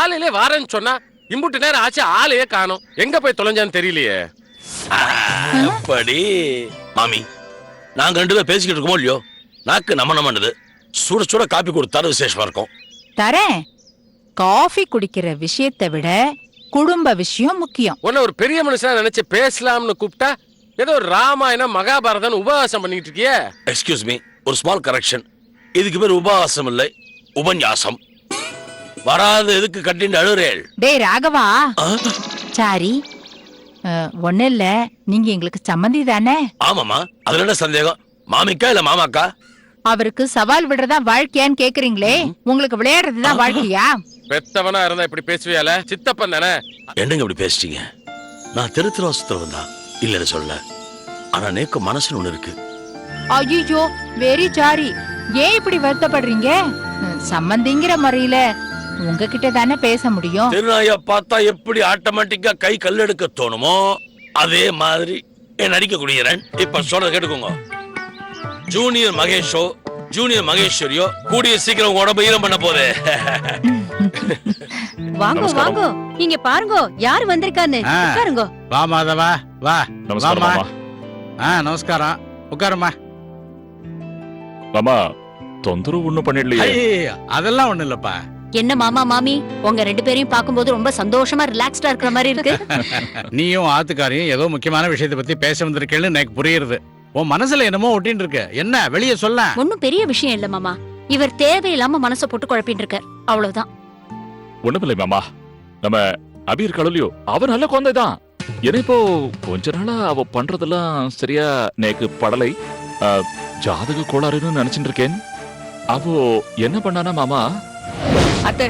காலையிலே வாரேன்னு சொன்னா இம்புட்டு நேரம் ஆச்சு, ஆளையே காணோம். எங்க போய் தொலைஞ்சான்னு தெரியலையே. அப்படி மாமி, நாங்க 2 பேரும் பேசிக்கிட்டு இருக்கோமோ இல்லையோ, நாக்கு நம்மனது சுட சுட காப்பி கொடுத்தாரு விசேஷமா இருக்கும். தரேன். காஃபி குடிக்கிற விஷயத்தை விட குடும்ப விஷயம் முக்கியம். உன்ன ஒரு பெரிய மனுஷனா நினைச்சு பேசலாம்னு கூப்பிட்டா ஏதோ ராமாயணம் மகாபாரதம் உபவாசம் பண்ணிட்டு இருக்கியே. எக்ஸ்கியூஸ் மீ, ஒரு ஸ்மால் கரெக்ஷன். இதுக்கு பேர் உபவாசம் இல்லை, உபன்யாசம். வராது எதுக்கு கட்டின்னு அழுறேள்? டேய் ராகவா, சாரி, ஒண்ணு இல்ல, நீங்க எங்களுக்கு சம்மந்தி தானே? ஆமாமா, அதுல என்ன சந்தேகம்? மாமிக்கா இல்ல மாமாக்கா? அவருக்கு சவால் விடுறதா வாழ்க்கையான்னு கேக்குறீங்களே, உங்களுக்கு விளையாடுறதுதான் வாழ்க்கையா? பெத்தவனா இருந்தா இப்படி பேசுவியால? சித்தப்பன் தானே. என்னங்க இப்படி பேசிட்டீங்க? நான் திருத்திரோசத்துல தான் இல்லன்னு சொல்ல, ஆனா நேக்கு மனசுன்னு ஒண்ணு இருக்கு. ஐயோ, வெரி சாரி. ஏன் இப்படி வருத்தப்படுறீங்க? சம்மந்திங்கிற முறையில உங்ககிட்ட தானே பேச முடியும். திருநாய பார்த்தா எப்படி ஆட்டோமேட்டிக்கா கை கல்லெடுக்க தோணுமோ, அதே மாதிரி என் நடிக்க குடிக்கிறேன். இப்ப சொல்றத கேட்டுக்கோங்க. ஜூனியர் மகேஷோ ஜூனியர் மகேஸ்வரியோ கூடிய சீக்கிரம் உடம்பு ஈரம் பண்ண போதே. வாங்க வாங்க, இங்க பாருங்க யார் வந்திருக்கான்னு. உட்காருங்க. வா மாதவா, வா. நமஸ்காரம் மாமா. நமஸ்காரம். உட்காருமா. மாமா, தொந்தரவு ஒண்ணும் பண்ணிடலையே? அதெல்லாம் ஒண்ணு இல்லப்பா. என்ன மாமா மாமி, உங்க 2 பேரையும் பாக்கும்போது ரொம்ப சந்தோஷமா ரிலாக்ஸ்டா இருக்கிற மாதிரி இருக்கு. நீயும் ஆத்துக்காரையும் ஏதோ முக்கியமான விஷயத்தை பத்தி பேச வந்திருக்கேன்னு எனக்கு புரியுது. உன் மனசுல என்னமோ ஒட்டின்னு இருக்கு. என்ன வெளியே சொல்ல? ஒன்னும் பெரிய விஷயம் இல்ல மாமா, இவர் தேவையில்லாம மனசை போட்டு குழப்பிட்டு இருக்கார், அவ்வளவுதான். ஒண்ணுமில்லை மாமா, நம்ம அபி இருக்காளோ, அவர் நல்ல குழந்தைதான். ஏன்னா இப்போ கொஞ்ச நாளா அவ பண்றதெல்லாம் சரியா நேக்கு படலை. ஜாதக கோளாறுன்னு நினைச்சிட்டு இருக்கேன். அவோ என்ன பண்ணானா மாமா? அத்தை,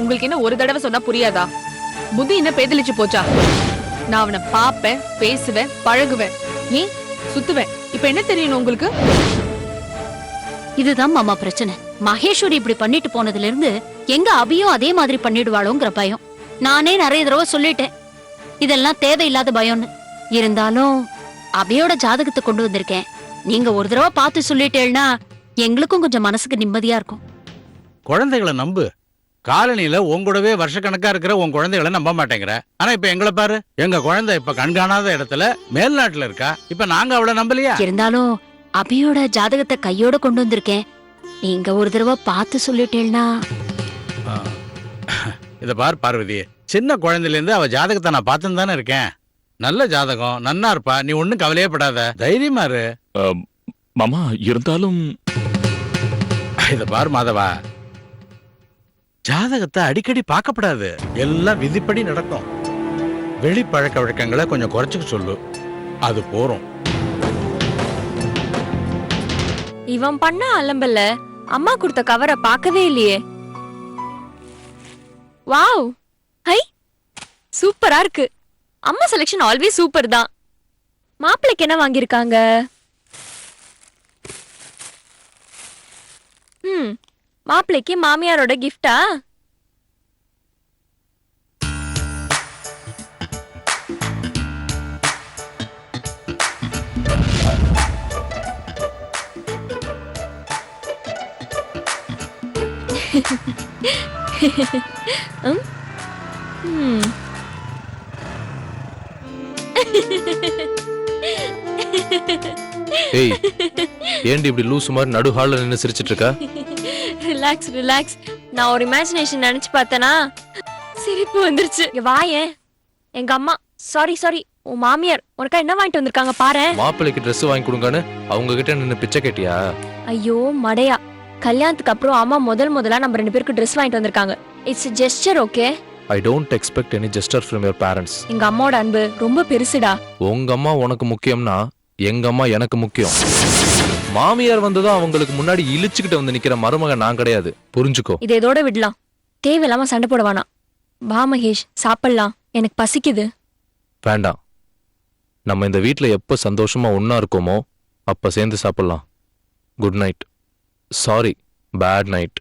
உங்களுக்கு என்ன ஒரு தடவை சொன்னா புரியாதா? புத்தி என்ன பேதலிச்சு போச்சா? நான் அவனை பாப்பேன், பேசுவேன், பழகுவேன், ஏன் சுத்துவேன். இப்ப என்ன தெரியணும் உங்களுக்கு? இதுதான் மாமா பிரச்சனை. மகேஸ்வரி இப்படி பண்ணிட்டு போனதுல இருந்து எங்க அபியும் அதே மாதிரி பண்ணிடுவாளோங்கிற பயம். நானே நிறைய தடவை சொல்லிட்டேன், இதெல்லாம் தேவையில்லாத பயம்னு. இருந்தாலும் அபியோட ஜாதகத்தை கொண்டு வந்திருக்கேன். நீங்க ஒரு தடவை பார்த்து சொல்லிட்டேன்னா எங்களுக்கும் கொஞ்சம் மனசுக்கு நிம்மதியா இருக்கும். குழந்தைகளை நம்பு. காலனியில உங்கூடவே வருஷக்கணக்கா இருக்கிற உன் குழந்தைகளை நம்ப மாட்டேங்கிற. ஆனா இப்ப எங்களை பாரு, எங்க குழந்தை இப்ப கண்காணாத இடத்துல மேல்நாட்டுல இருக்கா. இப்ப நாங்க அவளை நம்பலையா? இருந்தாலும் அபியோட ஜாதகத்தை கையோட கொண்டு வந்திருக்கேன். நீங்க ஒரு தடவை பார்த்து சொல்லிட்டேன்னா. இத பார் பார்வதி, சின்ன குழந்தையில இருந்து அவ ஜாதகத்தை நான் பார்த்துன்னு தானே இருக்கேன். நல்ல ஜாதகம், நன்னா இருப்பா. நீ ஒண்ணும் கவலையே படாத, தைரியமா இரு. மாமா, இருந்தாலும் இத பார் மாதவா, ஜாதகத்தை அடிக்கடி பார்க்கப்படாது. எல்லாம் விதிப்படி நடக்கும். வெளி பழக்க வழக்கங்களை கொஞ்சம் குறைச்சுக்க சொல்லு, அது போறோம். இவன் பண்ண அலம்பல்ல அம்மா கொடுத்த கவரை பார்க்கவே இல்லையே. வாவ், ஹை, சூப்பரா இருக்கு. அம்மா செலக்ஷன் ஆல்வேஸ் சூப்பர் தான். மாப்பிள்ளைக்கு என்ன வாங்கியிருக்காங்க? மாப்பிள்ளைக்கு மாமியாரோட கிஃப்டா? ஏய், ஏண்டி இப்படி லூசு மாதிரி நடு ஹால்ல நின்னு சிரிச்சிட்டு இருக்கா? Relax relax. நான் ஒரு இமேஜினேஷன் நினைச்சு பார்த்தனா சிரிப்பு வந்துருச்சு. வாயே, எங்க அம்மா, சாரி சாரி, உன் மாமியார் உனக்கா என்ன வாங்கிட்டு வந்திருக்காங்க பாரு. மாப்பிள்ளைக்கு Dress வாங்கி கொடுங்கன்னு அவங்க கிட்ட நின்னு பிச்சை கேட்டியா? ஐயோ மடையா, கல்யாணத்துக்கு அப்புறம் அம்மா முதலா நம்ம 2 பேருக்கு Dress வாங்கிட்டு வந்திருக்காங்க. It's a gesture, okay? I don't expect any gesture from your parents. எங்க அம்மாவோட அன்பு ரொம்ப பெருசுடா. உங்க அம்மா உனக்கு முக்கியம்னா எங்க அம்மா எனக்கு முக்கியம். மாமியார் வந்ததும் அவங்களுக்கு முன்னாடி இழிச்சுக்கிட்டு வந்து நிக்கிற மருமக நான் கிடையாது, புரிஞ்சுக்கோ. இதை இதோட விடலாம், தேவையில்லாம சண்டை போட வேணாம். வா மகேஷ், சாப்பிடலாம், எனக்கு பசிக்குது. வேண்டாம், நம்ம இந்த வீட்ல எப்ப சந்தோஷமா ஒன்னா இருக்கோமோ அப்ப சேர்ந்து சாப்பிடலாம். Good night. Sorry, bad night.